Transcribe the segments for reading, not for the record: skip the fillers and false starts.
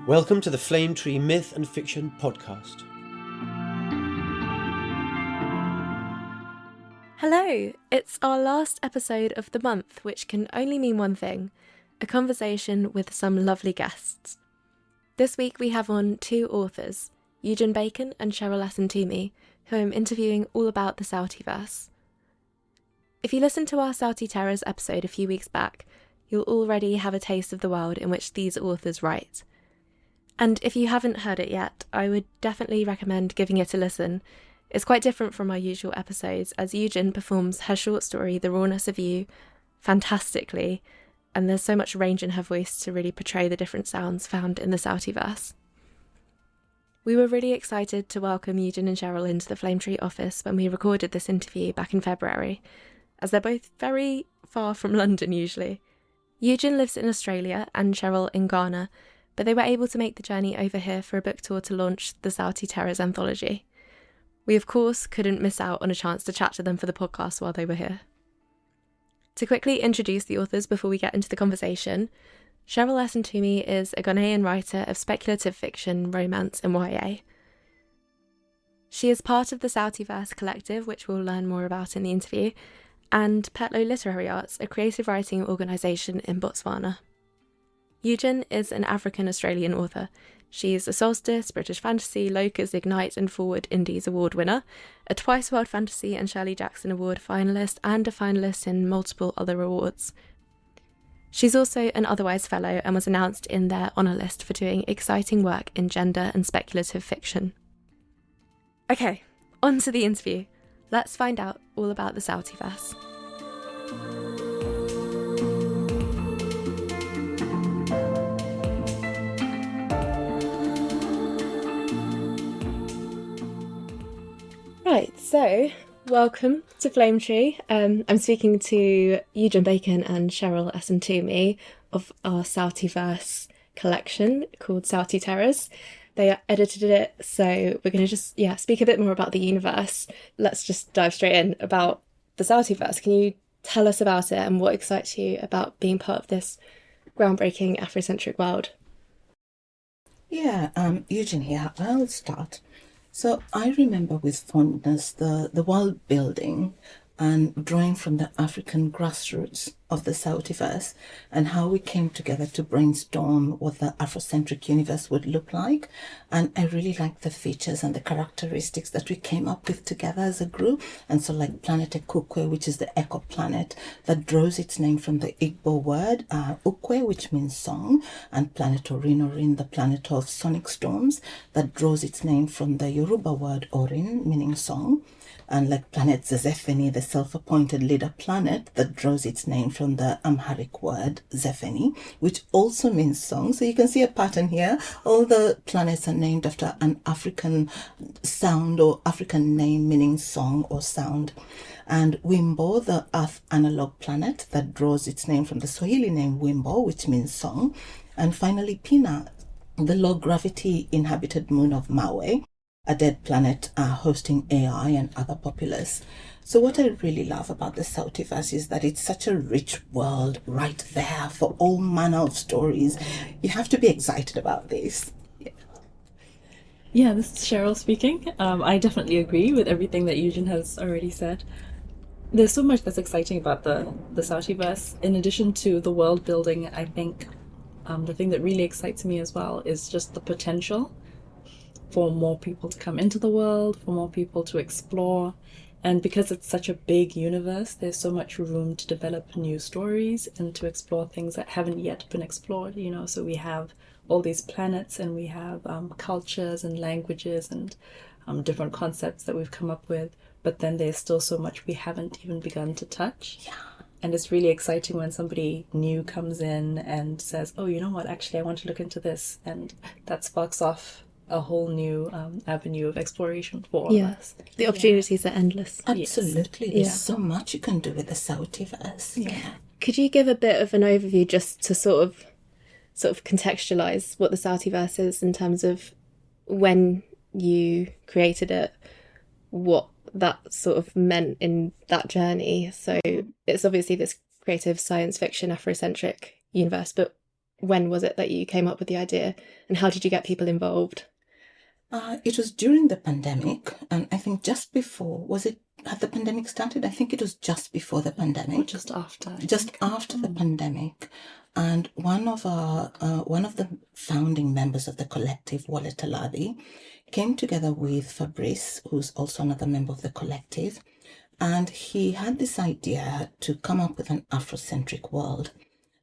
Welcome to the Flame Tree Myth and Fiction podcast. Hello! It's our last episode of the month, which can only mean one thing: a conversation with some lovely guests. This week we have on two authors, Eugen Bacon and Cheryl S, Ntumy, who I'm interviewing all about the Sauútiverse. If you listened to our Sauúti Terrors episode a few weeks back, you'll already have a taste of the world in which these authors write. And if you haven't heard it yet, I would definitely recommend giving it a listen. It's quite different from our usual episodes, as Eugen performs her short story, The Rawness of You, fantastically, and there's so much range in her voice to really portray the different sounds found in the Sauútiverse. We were really excited to welcome Eugen and Cheryl into the Flame Tree office when we recorded this interview back in February, as they're both very far from London usually. Eugen lives in Australia and Cheryl in Ghana, but they were able to make the journey over here for a book tour to launch the Sauúti Terrors anthology. We, of course, couldn't miss out on a chance to chat to them for the podcast while they were here. To quickly introduce the authors before we get into the conversation, Cheryl S. Ntumy is a Ghanaian writer of speculative fiction, romance and YA. She is part of the Sauútiverse Collective, which we'll learn more about in the interview, and Petlo Literary Arts, a creative writing organisation in Botswana. Eugen is an African-Australian author. She is a Solstice, British Fantasy, Locus, Ignyte and Foreword Indies Award winner, a twice World Fantasy and Shirley Jackson Award finalist, and a finalist in multiple other awards. She's also an Otherwise Fellow and was announced in their honour list for doing exciting work in gender and speculative fiction. Okay, on to the interview. Let's find out all about the Sauútiverse. Right, so welcome to Flame Tree. I'm speaking to Eugen Bacon and Cheryl S. Ntumy of our Sauútiverse collection called Sauúti Terrors. They edited it, so we're going to just speak a bit more about the universe. Let's just dive straight in about the Sauútiverse. Can you tell us about it and what excites you about being part of this groundbreaking Afrocentric world? Yeah, Eugen here. I'll start. So I remember with fondness the world building and drawing from the African grassroots of the Sauútiverse and how we came together to brainstorm what the Afrocentric universe would look like. And I really liked the features and the characteristics that we came up with together as a group. And so like Planet Ekukwe, which is the echo planet that draws its name from the Igbo word Ukwe, which means song, and Planet Orinorin, the planet of sonic storms, that draws its name from the Yoruba word Orin, meaning song. And like Planet Zephany, the self-appointed leader planet that draws its name from the Amharic word Zephany, which also means song. So you can see a pattern here. All the planets are named after an African sound or African name meaning song or sound. And Wimbo, the Earth analog planet that draws its name from the Swahili name Wimbo, which means song. And finally Pina, the low-gravity inhabited moon of Maui, a dead planet hosting AI and other populace. So what I really love about the Sauútiverse is that it's such a rich world right there for all manner of stories. You have to be excited about this. Yeah, this is Cheryl speaking. I definitely agree with everything that Eugen has already said. There's so much that's exciting about the Sauútiverse. In addition to the world building, I think the thing that really excites me as well is just the potential for more people to come into the world, for more people to explore. And because it's such a big universe, there's so much room to develop new stories and to explore things that haven't yet been explored, So we have all these planets and we have cultures and languages and different concepts that we've come up with. But then there's still so much we haven't even begun to touch. Yeah. And it's really exciting when somebody new comes in and says, oh, you know what, actually I want to look into this. And that sparks off a whole new avenue of exploration for all of us. The opportunities are endless. Absolutely. There's so much you can do with the Sauútiverse. Yeah. Could you give a bit of an overview just to sort of contextualise what the Sauútiverse is in terms of when you created it, what that sort of meant in that journey? So it's obviously this creative science fiction Afrocentric universe, but when was it that you came up with the idea, and how did you get people involved? It was during the pandemic, and I think just before, had the pandemic started? I think it was just before the pandemic. Or just after. Just after the pandemic. And one of the founding members of the collective, Wale Talabi, came together with Fabrice, who's also another member of the collective, and he had this idea to come up with an Afrocentric world.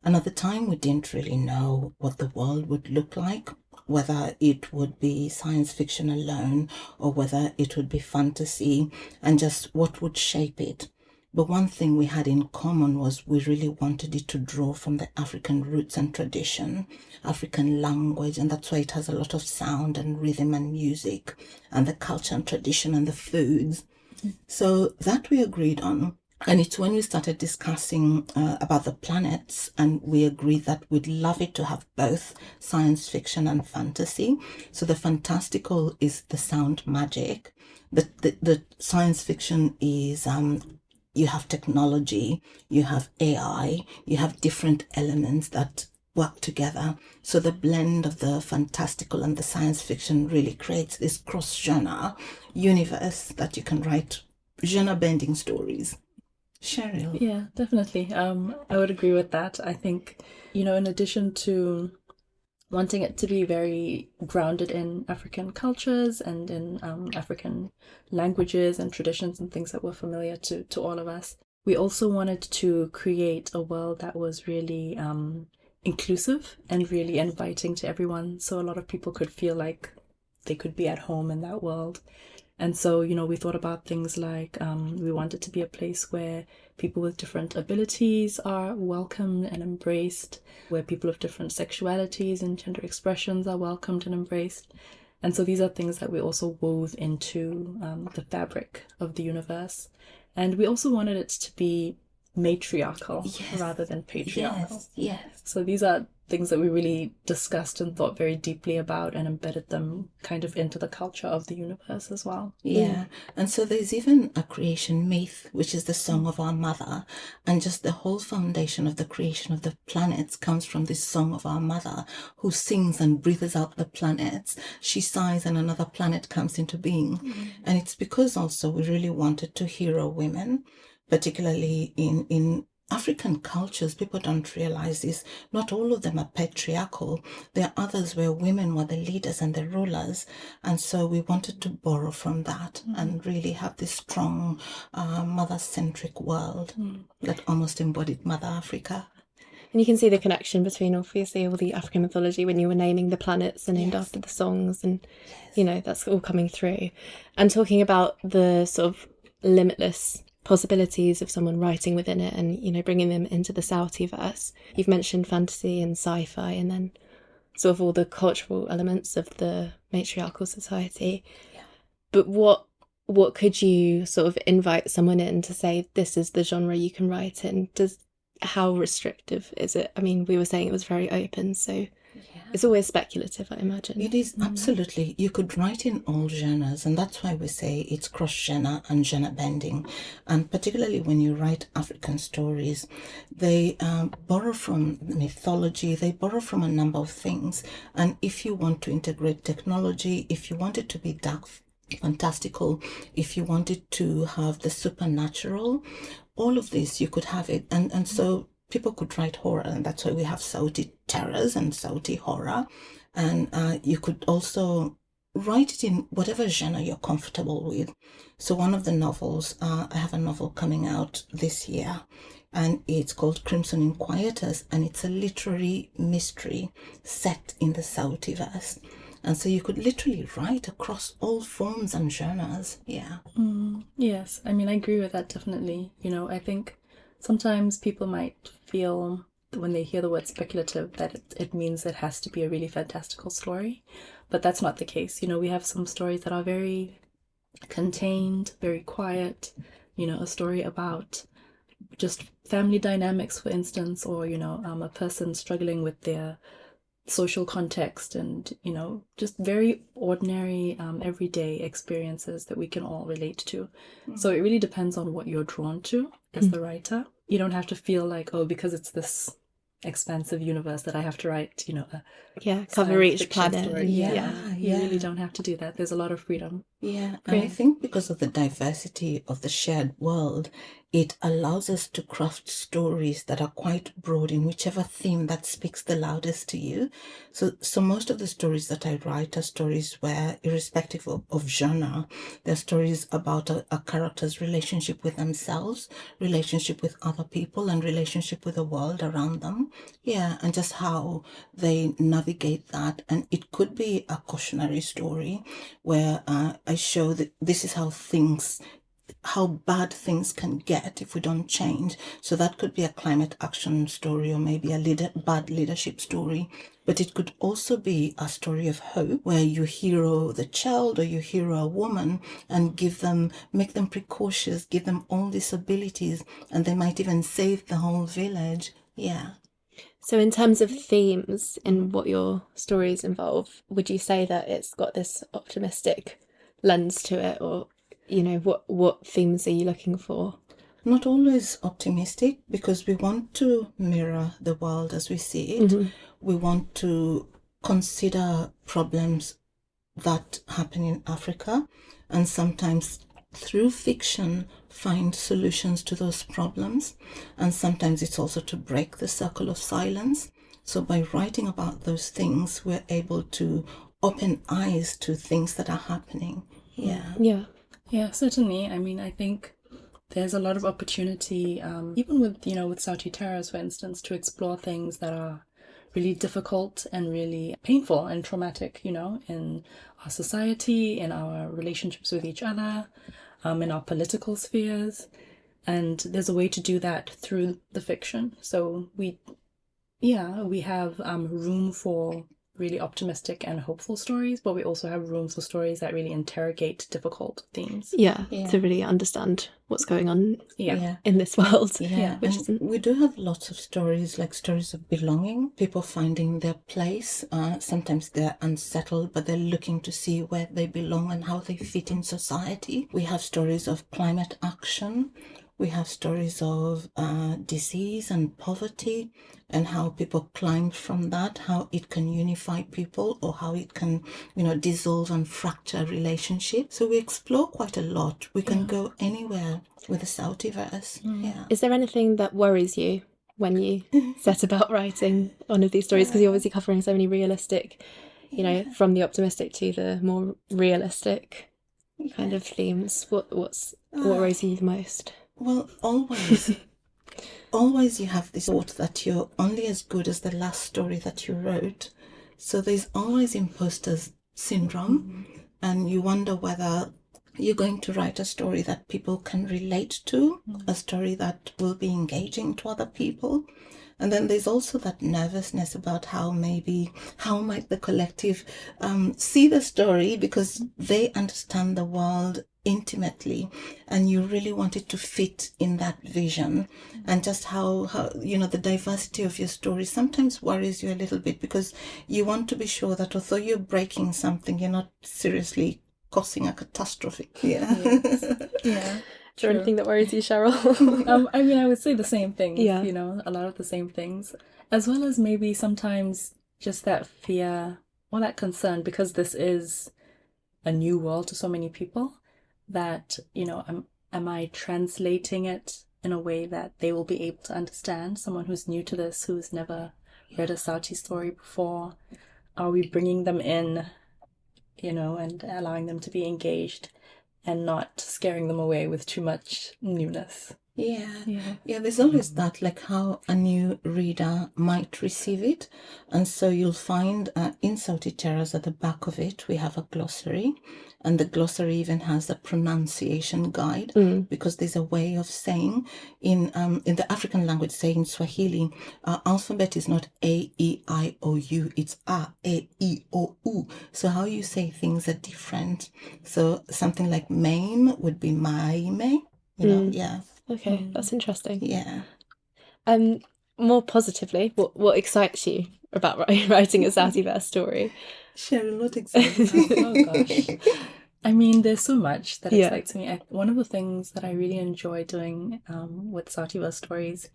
And at the time, we didn't really know what the world would look like, whether it would be science fiction alone or whether it would be fantasy, and just what would shape it. But one thing we had in common was we really wanted it to draw from the African roots and tradition, African language, and that's why it has a lot of sound and rhythm and music, and the culture and tradition and the foods. So that we agreed on. And it's when we started discussing about the planets, and we agreed that we'd love it to have both science fiction and fantasy. So the fantastical is the sound magic. The science fiction is you have technology, you have AI, you have different elements that work together. So the blend of the fantastical and the science fiction really creates this cross-genre universe that you can write genre-bending stories. Cheryl? Yeah, definitely. I would agree with that. I think, in addition to wanting it to be very grounded in African cultures and in African languages and traditions and things that were familiar to all of us, we also wanted to create a world that was really inclusive and really inviting to everyone, so a lot of people could feel like they could be at home in that world. And so, we thought about things like we wanted to be a place where people with different abilities are welcomed and embraced, where people of different sexualities and gender expressions are welcomed and embraced. And so these are things that we also wove into the fabric of the universe. And we also wanted it to be matriarchal rather than patriarchal. Yes. So these are things that we really discussed and thought very deeply about and embedded them kind of into the culture of the universe as well. Yeah. And so there's even a creation myth, which is the song of our mother. And just the whole foundation of the creation of the planets comes from this song of our mother, who sings and breathes out the planets. She sighs and another planet comes into being. And it's because also we really wanted to hero women, particularly in African cultures. People don't realize this. Not all of them are patriarchal. There are others where women were the leaders and the rulers. And so we wanted to borrow from that and really have this strong mother-centric world that almost embodied Mother Africa. And you can see the connection between, obviously, all the African mythology when you were naming the planets and named after the songs. And, that's all coming through. And talking about the sort of limitless possibilities of someone writing within it and, bringing them into the Sauútiverse. You've mentioned fantasy and sci-fi and then sort of all the cultural elements of the matriarchal society. Yeah. But what could you sort of invite someone in to say, this is the genre you can write in? How restrictive is it? I mean, we were saying it was very open, so it's always speculative, I imagine. It is, absolutely. You could write in all genres, and that's why we say it's cross-genre and genre bending. And particularly when you write African stories, they borrow from mythology, they borrow from a number of things. And if you want to integrate technology, if you want it to be dark, fantastical, if you wanted to have the supernatural, all of this, you could have it. And so people could write horror, and that's why we have Sauúti Terrors and Sauúti Horror. And you could also write it in whatever genre you're comfortable with. So one of the novels, I have a novel coming out this year, and it's called Crimson Inquietors, and it's a literary mystery set in the Sauútiverse. And so you could literally write across all forms and genres. Yeah. Yes, I mean, I agree with that, definitely. I think sometimes people might feel when they hear the word speculative that it means it has to be a really fantastical story. But that's not the case. We have some stories that are very contained, very quiet, a story about just family dynamics, for instance, or, a person struggling with their social context and, just very ordinary, everyday experiences that we can all relate to. So it really depends on what you're drawn to as the writer. You don't have to feel like, because it's this expansive universe that I have to write, cover science each fiction planet. story. Yeah. You really don't have to do that. There's a lot of freedom. Yeah, and I think because of the diversity of the shared world, it allows us to craft stories that are quite broad in whichever theme that speaks the loudest to you. So most of the stories that I write are stories where, irrespective of genre, they're stories about a character's relationship with themselves, relationship with other people, and relationship with the world around them. Yeah, and just how they navigate that. And it could be a cautionary story where I show that this is how bad things can get if we don't change. So that could be a climate action story, or maybe a bad leadership story. But it could also be a story of hope where you hero the child or you hero a woman and make them precocious, give them all these abilities, and they might even save the whole village. Yeah. So in terms of themes in what your stories involve, would you say that it's got this optimistic lens to it, or, what themes are you looking for? Not always optimistic, because we want to mirror the world as we see it. Mm-hmm. We want to consider problems that happen in Africa, and sometimes through fiction find solutions to those problems. And sometimes it's also to break the circle of silence. So by writing about those things, we're able to open eyes to things that are happening. Yeah, certainly. I mean, I think there's a lot of opportunity, even with Sauúti Terrors, for instance, to explore things that are really difficult and really painful and traumatic, in our society, in our relationships with each other, in our political spheres. And there's a way to do that through the fiction. So we have room for really optimistic and hopeful stories, but we also have room for stories that really interrogate difficult themes. To really understand what's going on in this world. We do have lots of stories, like stories of belonging, people finding their place. Sometimes they're unsettled, but they're looking to see where they belong and how they fit in society. We have stories of climate action. We have stories of disease and poverty, and how people climb from that, how it can unify people, or how it can, dissolve and fracture relationships. So we explore quite a lot. We can go anywhere with the Sauútiverse. Yeah. Is there anything that worries you when you set about writing one of these stories? Because you're obviously covering so many realistic, from the optimistic to the more realistic kind of themes. What worries you the most? Well, always you have this thought that you're only as good as the last story that you wrote. So there's always imposter syndrome, and you wonder whether you're going to write a story that people can relate to, a story that will be engaging to other people. And then there's also that nervousness about how might the collective see the story, because they understand the world intimately, and you really want it to fit in that vision. And just how the diversity of your story sometimes worries you a little bit, because you want to be sure that although you're breaking something, you're not seriously causing a catastrophe. Is there anything that worries you, Cheryl? I would say the same things, a lot of the same things, as well as maybe sometimes just that fear or that concern, because this is a new world to so many people, that, am I translating it in a way that they will be able to understand? Someone who's new to this, who's never read a Sauúti story before, are we bringing them in, and allowing them to be engaged, and not scaring them away with too much newness? There's always that, like how a new reader might receive it. And so you'll find in Sauúti Terrors, at the back of it, we have a glossary, and the glossary even has a pronunciation guide, because there's a way of saying in the African language, say in Swahili, alphabet is not A-E-I-O-U, it's A-E-I-O-U. So how you say things are different. So something like maim would be maime, Okay, that's interesting. Yeah. More positively, what excites you about writing a Sauútiverse story? Shirley, what excites you? Oh gosh. I mean, there's so much that excites me. One of the things that I really enjoy doing with Sauútiverse stories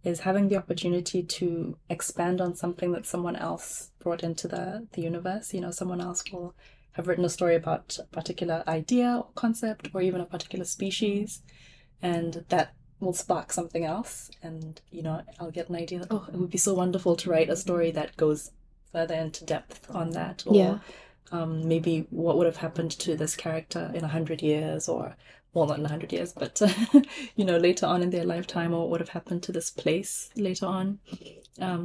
is having the opportunity to expand on something that someone else brought into the universe. You know, someone else will have written a story about a particular idea or concept or even a particular species, and that will spark something else. And, you know, I'll get an idea that, oh, it would be so wonderful to write a story that goes further into depth on that. Or maybe what would have happened to this character in 100 years, or, well, not in 100 years, but, you know, later on in their lifetime, or what would have happened to this place later on.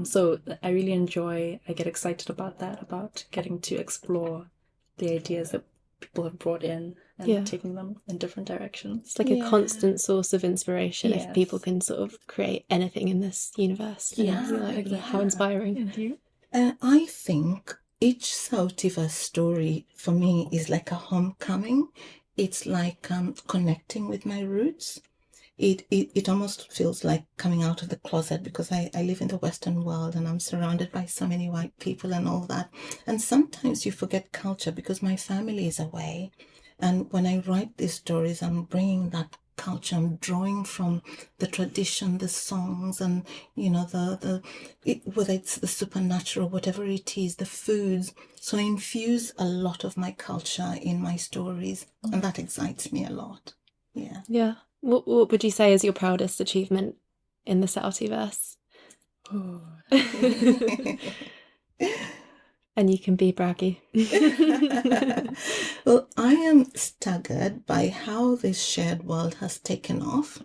So I really I get excited about that, about getting to explore the ideas that people have brought in and taking them in different directions. It's like a constant source of inspiration if people can sort of create anything in this universe. Yeah, you're like, exactly. How inspiring. Thank you. I think each Sauútiverse story for me is like a homecoming. It's like connecting with my roots. It almost feels like coming out of the closet, because I live in the Western world and I'm surrounded by so many white people and all that. And sometimes you forget culture because my family is away. And when I write these stories, I'm bringing that culture. I'm drawing from the tradition, the songs, and, you know, whether it's the supernatural, whatever it is, the foods. So I infuse a lot of my culture in my stories, and that excites me a lot. Yeah. Yeah. What would you say is your proudest achievement in the Sauútiverse? Oh. And you can be braggy. Well, I am staggered by how this shared world has taken off.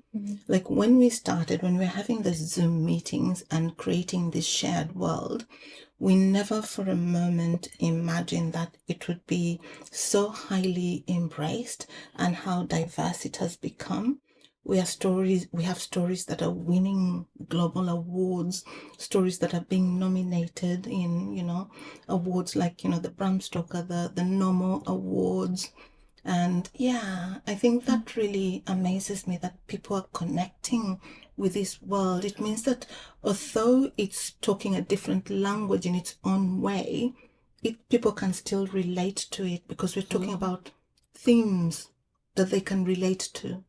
Like when we were having the Zoom meetings and creating this shared world, we never for a moment imagined that it would be so highly embraced and how diverse it has become. We have stories that are winning global awards, stories that are being nominated in, you know, awards like, you know, the Bram Stoker, the Nomo Awards. And yeah, I think that really amazes me, that people are connecting with this world. It means that although it's talking a different language in its own way, people can still relate to it, because we're talking about themes that they can relate to.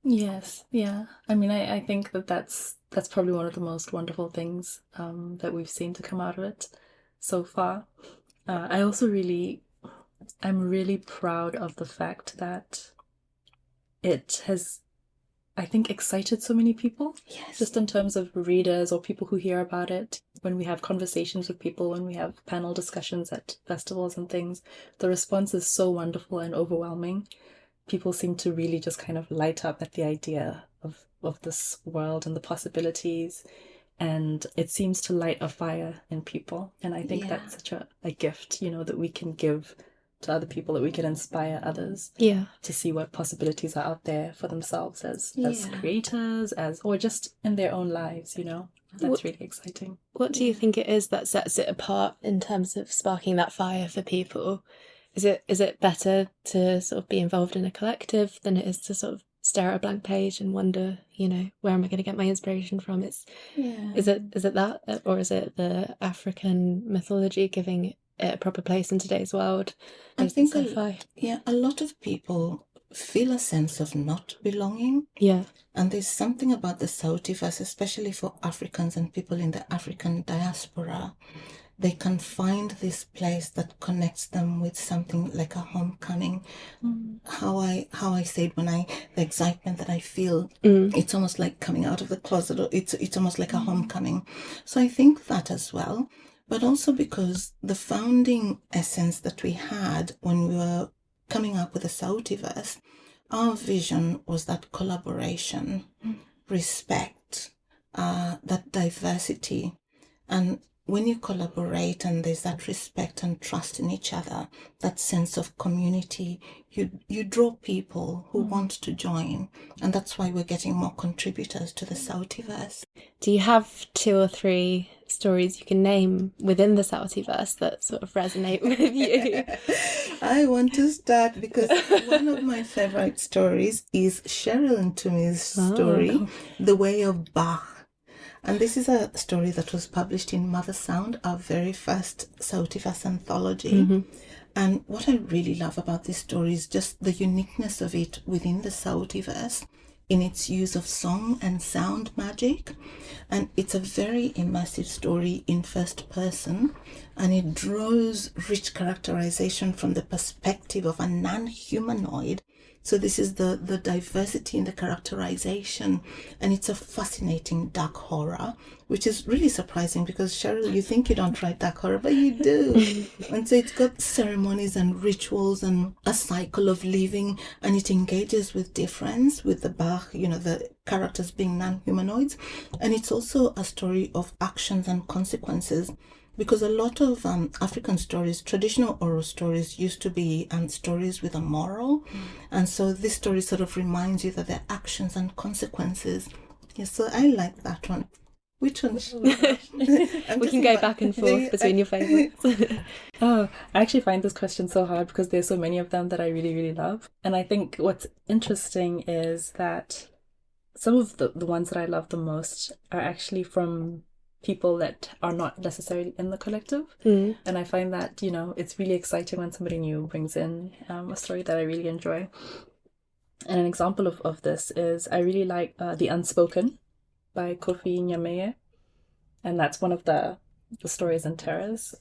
Yes, yeah. I mean, I think that's probably one of the most wonderful things that we've seen to come out of it so far. I also I'm really proud of the fact that it has, I think, excited so many people. Yes. Just in terms of readers or people who hear about it. When we have conversations with people, when we have panel discussions at festivals and things, the response is so wonderful and overwhelming. People seem to really just kind of light up at the idea of this world and the possibilities, and it seems to light a fire in people. And I think that's such a gift, you know, that we can give to other people, that we can inspire others to see what possibilities are out there for themselves as creators, or just in their own lives, you know. That's really exciting. What do you think it is that sets it apart in terms of sparking that fire for people? Is it better to sort of be involved in a collective than it is to sort of stare at a blank page and wonder, you know, where am I going to get my inspiration from? Is it that, or is it the African mythology giving it a proper place in today's world? I think a lot of people feel a sense of not belonging. Yeah. And there's something about the Sauútiverse, especially for Africans and people in the African diaspora. They can find this place that connects them with something like a homecoming. How I said the excitement that I feel, it's almost like coming out of the closet. Or it's almost like a homecoming. So I think that as well, but also because the founding essence that we had when we were coming up with the Sauútiverse, our vision was that collaboration, respect, that diversity, and when you collaborate and there's that respect and trust in each other, that sense of community, you draw people who want to join. And that's why we're getting more contributors to the Sauútiverse. Do you have 2 or 3 stories you can name within the Sauútiverse that sort of resonate with you? I want to start because one of my favorite stories is Cheryl Ntumy's story, The Way of Bach. And this is a story that was published in Mother Sound, our very first Sauútiverse anthology. And what I really love about this story is just the uniqueness of it within the Sauútiverse. in its use of song and sound magic. And it's a very immersive story in first person, and it draws rich characterization from the perspective of a non-humanoid. So this is the diversity in the characterization, and it's a fascinating dark horror, which is really surprising because, Cheryl, you think you don't write dark horror, but you do. And so it's got ceremonies and rituals and a cycle of living, and it engages with difference, with the Bach, the characters being non-humanoids. And it's also a story of actions and consequences, because a lot of African stories, traditional oral stories, used to be stories with a moral. And so this story sort of reminds you that there are actions and consequences. Yes, so I like that one. Which one? We can go back and forth between your favourites. Oh, I actually find this question so hard because there's so many of them that I really, really love. And I think what's interesting is that some of the ones that I love the most are actually from people that are not necessarily in the collective. And I find that, it's really exciting when somebody new brings in a story that I really enjoy. And an example of this is I really like The Unspoken by Kofi Nyameye. And that's one of the stories in Terrors.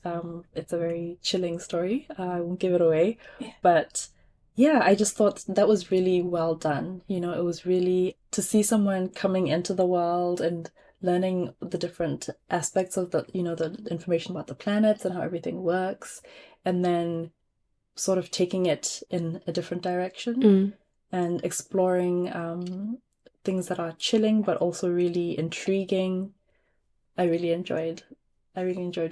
It's a very chilling story. I won't give it away. Yeah. But yeah, I just thought that was really well done. It was really to see someone coming into the world and learning the different aspects of the information about the planets and how everything works, and then sort of taking it in a different direction and exploring things that are chilling but also really intriguing. I really enjoyed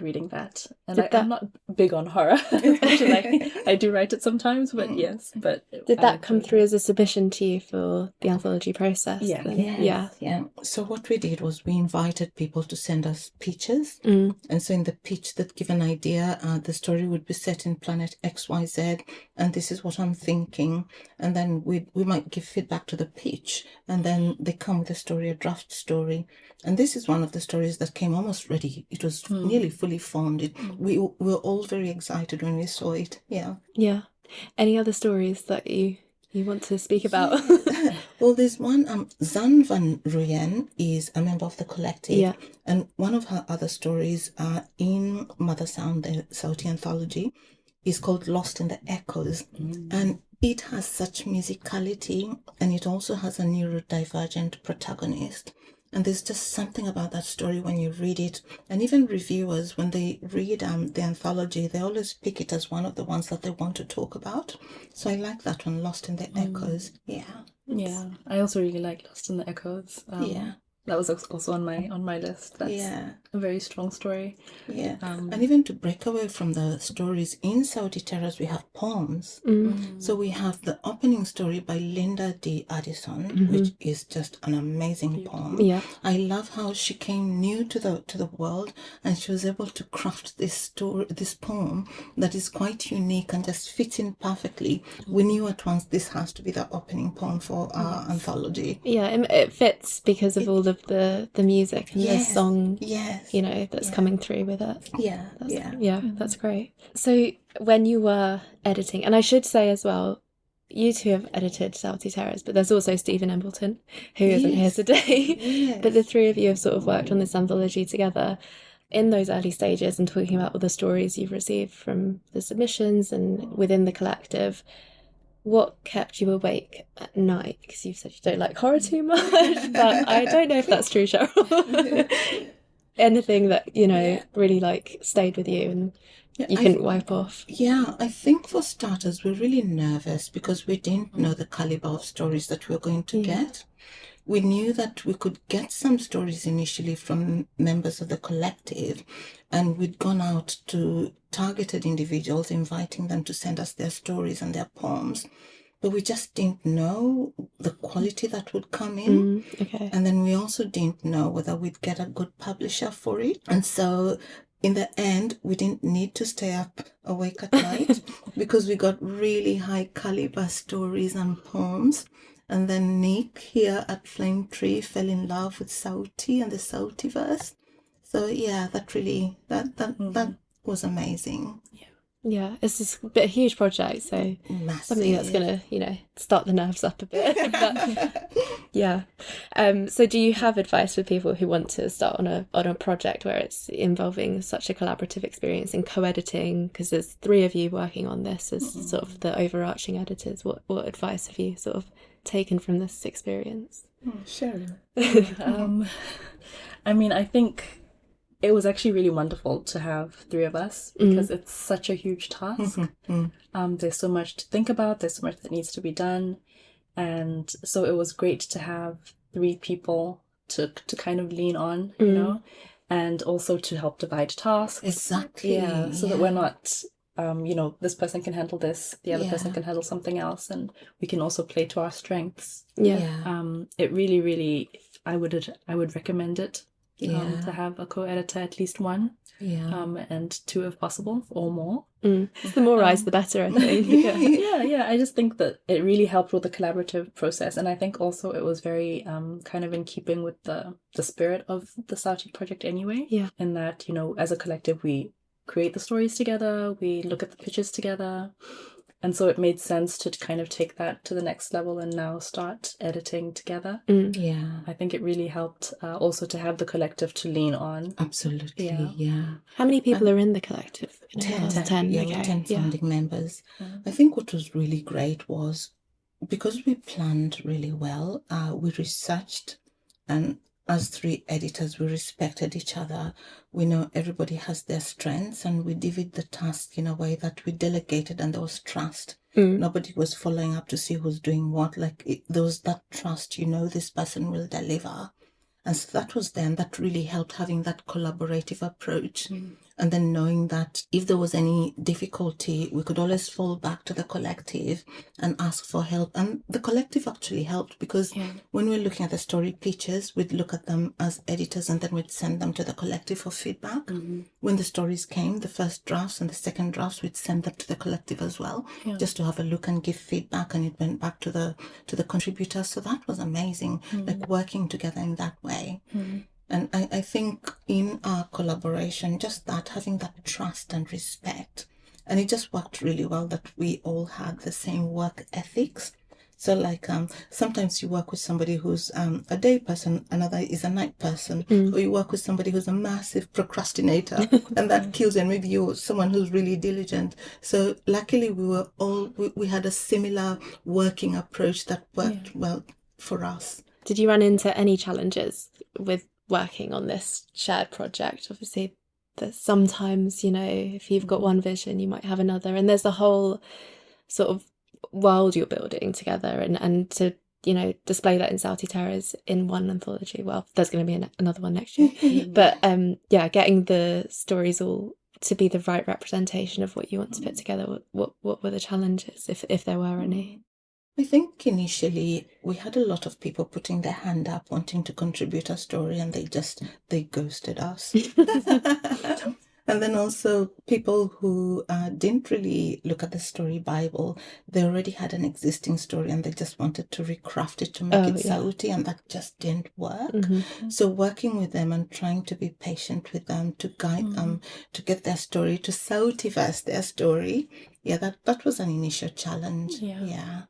reading that. And I'm not big on horror as much as I do write it sometimes, but yes. But did that come through as a submission to you for the anthology process? Yeah. Yes, yeah. So what we did was we invited people to send us pitches. And so in the pitch that give an idea, the story would be set in planet XYZ, and this is what I'm thinking. And then we might give feedback to the pitch, and then they come with a draft story. And this is one of the stories that came almost ready. It was nearly fully formed. We were all very excited when we saw it. Yeah. Yeah. Any other stories that you want to speak about? Well, there's one. Zan van Ruyen is a member of the collective, and one of her other stories in Mother Sound, the Sauti anthology, is called Lost in the Echoes, and it has such musicality, and it also has a neurodivergent protagonist. And there's just something about that story when you read it. And even reviewers, when they read the anthology, they always pick it as one of the ones that they want to talk about. So I like that one, Lost in the Echoes. Yeah. Yeah. I also really like Lost in the Echoes. That was also on my list. That's a very strong story. Yeah. And even to break away from the stories in Sauúti Terrors, we have poems. So we have the opening story by Linda D. Addison, which is just an amazing poem. Yeah. I love how she came new to the world, and she was able to craft this poem that is quite unique and just fits in perfectly. We knew at once this has to be the opening poem for our anthology. Yeah, it fits because of all of the music and the song, that's coming through with it. That's great. So when you were editing, and I should say as well, you two have edited Sauúti Terrors, but there's also Stephen Embleton, who isn't here today. But the three of you have sort of worked on this anthology together in those early stages and talking about all the stories you've received from the submissions and within the collective. What kept you awake at night? Because you've said you don't like horror too much, but I don't know if that's true, Cheryl. Anything that, really stayed with you and you couldn't wipe off? Yeah, I think for starters, we're really nervous because we didn't know the caliber of stories that we were going to get. We knew that we could get some stories initially from members of the collective, and we'd gone out to targeted individuals, inviting them to send us their stories and their poems. But we just didn't know the quality that would come in. And then we also didn't know whether we'd get a good publisher for it. And so in the end, we didn't need to stay up awake at night because we got really high caliber stories and poems. And then Nick here at Flame Tree fell in love with Sauúti and the Sauútiverse. So yeah, that really that was amazing. Yeah, it's just a huge project, so Massive. something that's going to, start the nerves up a bit. But, yeah. So do you have advice for people who want to start on a project where it's involving such a collaborative experience in co-editing? Because there's 3 of you working on this as sort of the overarching editors. What advice have you sort of taken from this experience? Cheryl. I mean, I think it was actually really wonderful to have 3 of us because it's such a huge task. There's so much to think about. There's so much that needs to be done. And so it was great to have 3 people to kind of lean on, and also to help divide tasks. Exactly. Yeah, so that we're not, this person can handle this, the other person can handle something else, and we can also play to our strengths. It really, really, I would recommend it. To have a co-editor, at least 1, and 2 if possible, or more. The more eyes, the better, I think. Yeah. I just think that it really helped with the collaborative process, and I think also it was very kind of in keeping with the spirit of the Sauúti project anyway. Yeah. In that, as a collective, we create the stories together, we look at the pitches together. And so it made sense to kind of take that to the next level and now start editing together. Yeah. I think it really helped also to have the collective to lean on. Absolutely, yeah. How many people are in the collective? 10. Yeah, Okay. 10 founding members. I think what was really great was because we planned really well, we researched, and as 3 editors, we respected each other. We know everybody has their strengths, and we divided the task in a way that we delegated, and there was trust. Nobody was following up to see who's doing what. There was that trust, this person will deliver. And so that was then, that really helped, having that collaborative approach. And then knowing that if there was any difficulty, we could always fall back to the collective and ask for help. And the collective actually helped because when we were looking at the story pitches, we'd look at them as editors and then we'd send them to the collective for feedback. When the stories came, the first drafts and the second drafts, we'd send them to the collective as well, just to have a look and give feedback. And it went back to the contributors. So that was amazing, like working together in that way. And I think in our collaboration, just that, having that trust and respect, and it just worked really well that we all had the same work ethics. So sometimes you work with somebody who's a day person, another is a night person, or you work with somebody who's a massive procrastinator and that kills you, and maybe you're someone who's really diligent. So luckily we had a similar working approach that worked well for us. Did you run into any challenges with working on this shared project? Obviously, there's sometimes, if you've got one vision, you might have another, and there's a whole sort of world you're building together, and to display that in Sauúti Terrors in one anthology. Well, there's going to be another one next year, but getting the stories all to be the right representation of what you want to put together. What were the challenges, if there were any? I think initially we had a lot of people putting their hand up wanting to contribute a story, and they ghosted us. And then also people who didn't really look at the story Bible. They already had an existing story and they just wanted to recraft it to make it Sauúti, and that just didn't work. So working with them and trying to be patient with them, to guide them to get their story, to Sauútiverse their story. Yeah, that was an initial challenge. Yeah.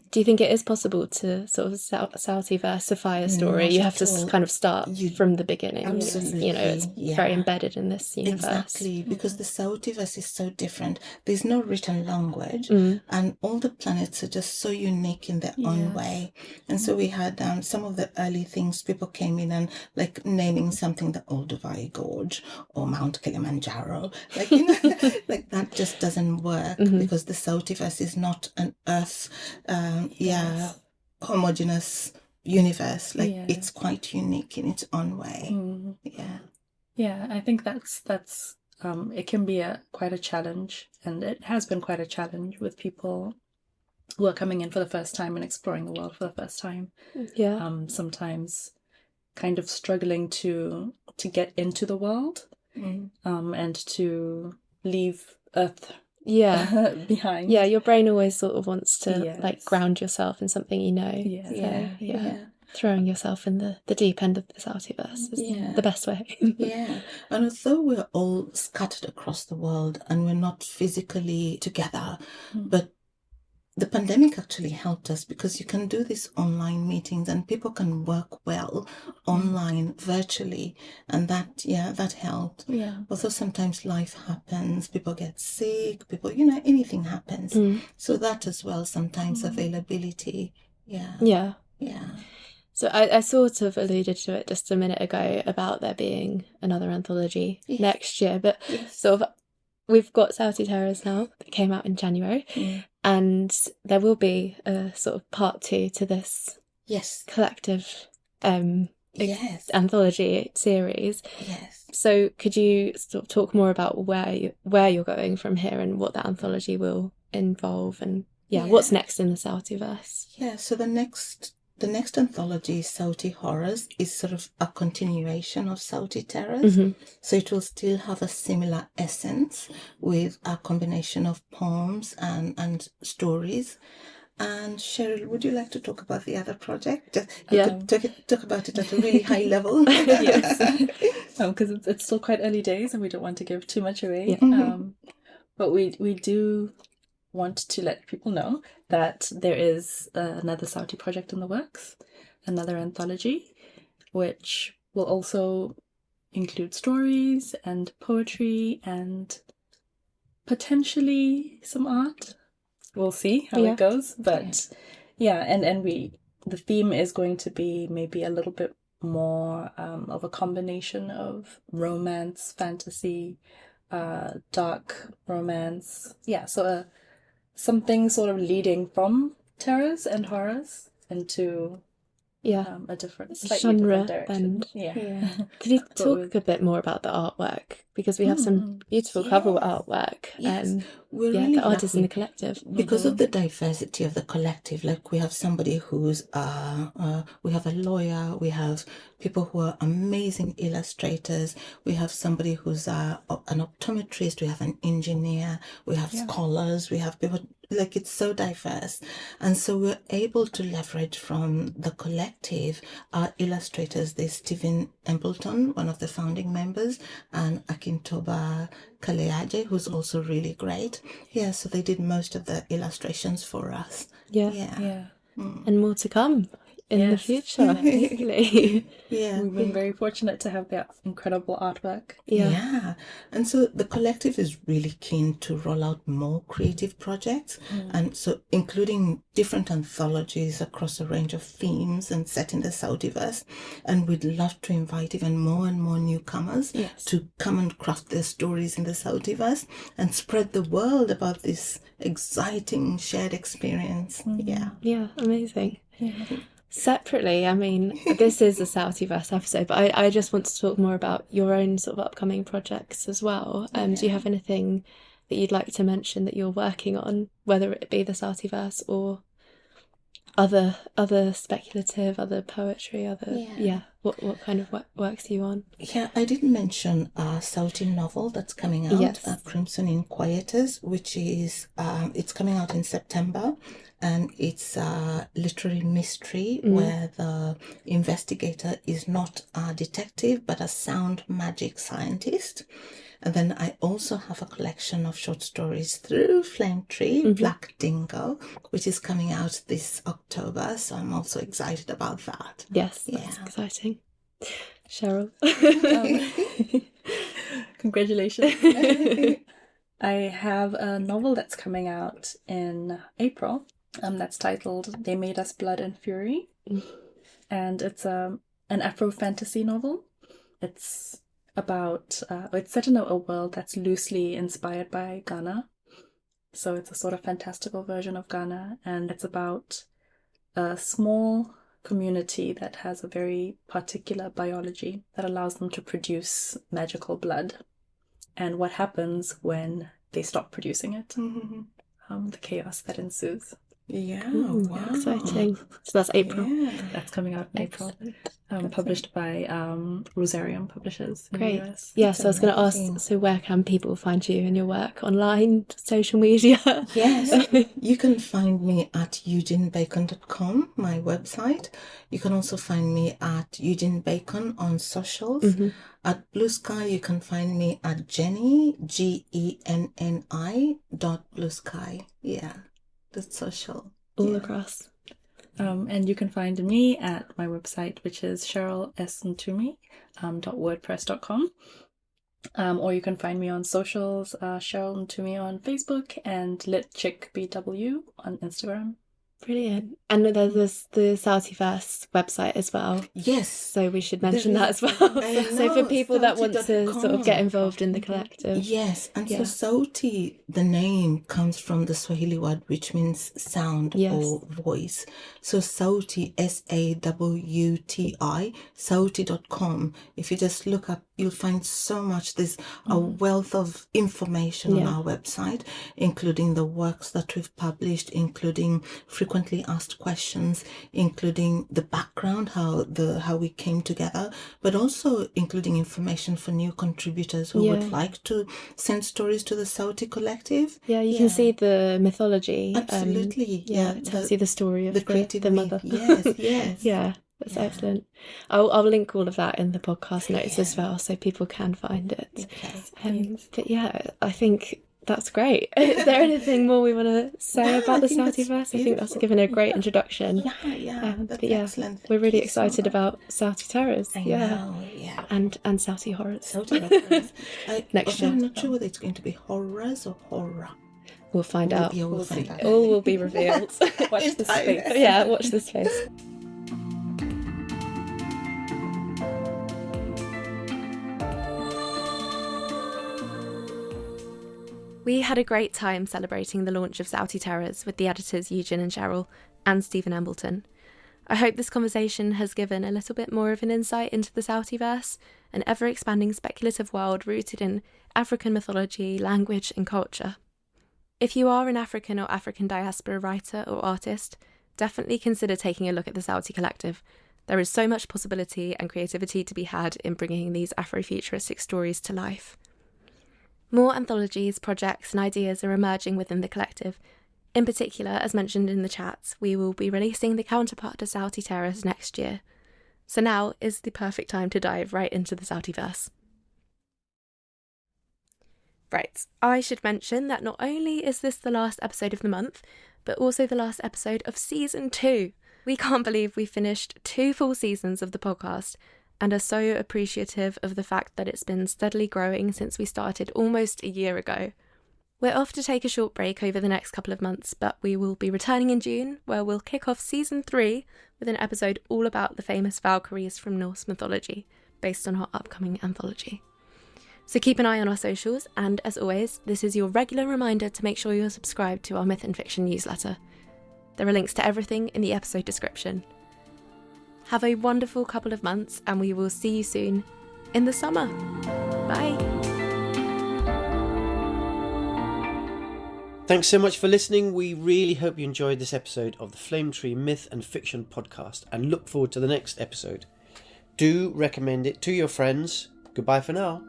Do you think it is possible to sort of Sauútiversify a story? You have to kind of start from the beginning. Absolutely. It's very embedded in this universe. Exactly, because the Sauútiverse is so different. There's no written language, and all the planets are just so unique in their own way. And so we had some of the early things, people came in and naming something the Olduvai Gorge or Mount Kilimanjaro. Like that just doesn't work because the Sauútiverse is not an Earth homogeneous universe. It's quite unique in its own way. I think that's it can be quite a challenge, and it has been quite a challenge with people who are coming in for the first time and exploring the world for the first time. Sometimes kind of struggling to get into the world and to leave Earth behind. Your brain always sort of wants to ground yourself in something . throwing yourself in the deep end of the Sauútiverse is the best way. Yeah. And although we're all scattered across the world and we're not physically together, but the pandemic actually helped us because you can do these online meetings and people can work well online virtually, and that helped. Yeah. Although sometimes life happens, people get sick, anything happens. So that as well, sometimes availability. Yeah. So I sort of alluded to it just a minute ago about there being another anthology next year, but sort of we've got Sauúti Terrors now that came out in January, and there will be a sort of part 2 to this collective anthology series. Yes. So could you sort of talk more about where you're going from here and what that anthology will involve, and what's next in the Sauútiverse? Yeah, so the next anthology, Sauúti Horrors, is sort of a continuation of Sauúti Terrors. So it will still have a similar essence with a combination of poems and stories. And Cheryl, would you like to talk about the other project? Could talk about it at a really high level. Yes, because it's still quite early days and we don't want to give too much away. But we do want to let people know that there is another Sauúti project in the works, another anthology, which will also include stories and poetry and potentially some art. We'll see how it goes, but and the theme is going to be maybe a little bit more of a combination of romance, fantasy, dark romance. So something sort of leading from terrors and horrors into a slightly different direction. Could you talk a bit more about the artwork? Because we have some beautiful cover artwork. We're really the artists in lucky the collective. because of the diversity of the collective. Like we have somebody who's we have a lawyer, we have people who are amazing illustrators, we have somebody who's an optometrist, we have an engineer, we have scholars, we have people. Like it's so diverse, and so we're able to leverage from the collective. Our illustrators, there's Stephen Embleton, one of the founding members, and Akintoba Kaleaje, who's also really great. So they did most of the illustrations for us. And more to come in the future, hopefully. We've been very fortunate to have that incredible artwork. And so the collective is really keen to roll out more creative projects, and so including different anthologies across a range of themes and set in the Sauútiverse. And we'd love to invite even more and more newcomers to come and craft their stories in the Sauútiverse and spread the word about this exciting shared experience. Amazing. Separately, I mean, this is a Sauútiverse episode, but I just want to talk more about your own sort of upcoming projects as well. Do you have anything that you'd like to mention that you're working on, whether it be the Sauútiverse or other speculative, other poetry, what kind of works are you on? I didn't mention a Sauúti novel that's coming out, Crimson Inquietors, which is it's coming out in September, and it's a literary mystery where the investigator is not a detective but a sound magic scientist. And then I also have a collection of short stories through Flame Tree, Black Dingo, which is coming out this October. So I'm also excited about that. Yes, that's exciting. Cheryl. Congratulations. I have a novel that's coming out in April that's titled They Made Us Blood and Fury. And it's an Afro fantasy novel. It's about it's set in a world that's loosely inspired by Ghana, so it's a sort of fantastical version of Ghana, and it's about a small community that has a very particular biology that allows them to produce magical blood, and what happens when they stop producing it, the chaos that ensues. Yeah, Ooh, wow. exciting. So that's April. Yeah. That's coming out in April. Published by Rosarium Publishers in Great. the US. Yeah, That's so I was going to ask, amazing. so where can people find you and your work? Online, social media? Yes, you can find me at eugenbacon.com, my website. You can also find me at Eugen Bacon on socials. At Blue Sky, you can find me at Jenny, GENNI.bluesky. Yeah, that's social. All Yeah. across. And you can find me at my website, which is Cheryl S. Ntumy, .wordpress.com. Or you can find me on socials, Cheryl Ntumy on Facebook and LitChickBW on Instagram. Brilliant. And there's the Sauútiverse website as well. Yes. So we should mention There that is- as well. I So for know, people that want to sort of get Sauti.com. involved in the collective. Yes, and Yeah. so Sauti, the name comes from the Swahili word which means sound Yes. or voice. So Sauti, SAWUTI, Sauti.com. If you just look up, you'll find so much. There's a wealth of information on Yeah. our website, including the works that we've published, including frequently asked questions, including the background, how we came together, but also including information for new contributors who would like to send stories to the Sauúti Collective. Yeah, you can see the mythology. Absolutely. It tells you the story of the creative the mother. Yes, yes. Yeah, that's excellent. I'll link all of that in the podcast notes as well, so people can find it. Okay. But yeah, I think that's great. Is there anything more we want to say about the Sauútiverse? I think that's given a great introduction. That's But yeah, excellent. we're really Thank you so excited much. about Sauúti Terrors. I Yeah. know, yeah. And Sauúti Horrors. Sauti Horrors. Next year. I'm not sure whether it's going to be horrors or horror. We'll find out. Yeah, we'll find out. All will be revealed. Watch this space. Yeah, watch this space. We had a great time celebrating the launch of Sauúti Terrors with the editors Eugen and Cheryl and Stephen Embleton. I hope this conversation has given a little bit more of an insight into the Sauútiverse, an ever-expanding speculative world rooted in African mythology, language and culture. If you are an African or African diaspora writer or artist, definitely consider taking a look at the Sauúti Collective. There is so much possibility and creativity to be had in bringing these Afrofuturistic stories to life. More anthologies, projects and ideas are emerging within the collective. In particular, as mentioned in the chats, we will be releasing the counterpart to Sauúti Terrors next year. So now is the perfect time to dive right into the Sauútiverse. Right, I should mention that not only is this the last episode of the month, but also the last episode of Season 2. We can't believe we finished 2 full seasons of the podcast, and are so appreciative of the fact that it's been steadily growing since we started almost a year ago. We're off to take a short break over the next couple of months, but we will be returning in June, where we'll kick off Season 3 with an episode all about the famous Valkyries from Norse mythology, based on our upcoming anthology. So keep an eye on our socials, and as always, this is your regular reminder to make sure you're subscribed to our Myth and Fiction newsletter. There are links to everything in the episode description. Have a wonderful couple of months, and we will see you soon in the summer. Bye. Thanks so much for listening. We really hope you enjoyed this episode of the Flame Tree Myth and Fiction podcast and look forward to the next episode. Do recommend it to your friends. Goodbye for now.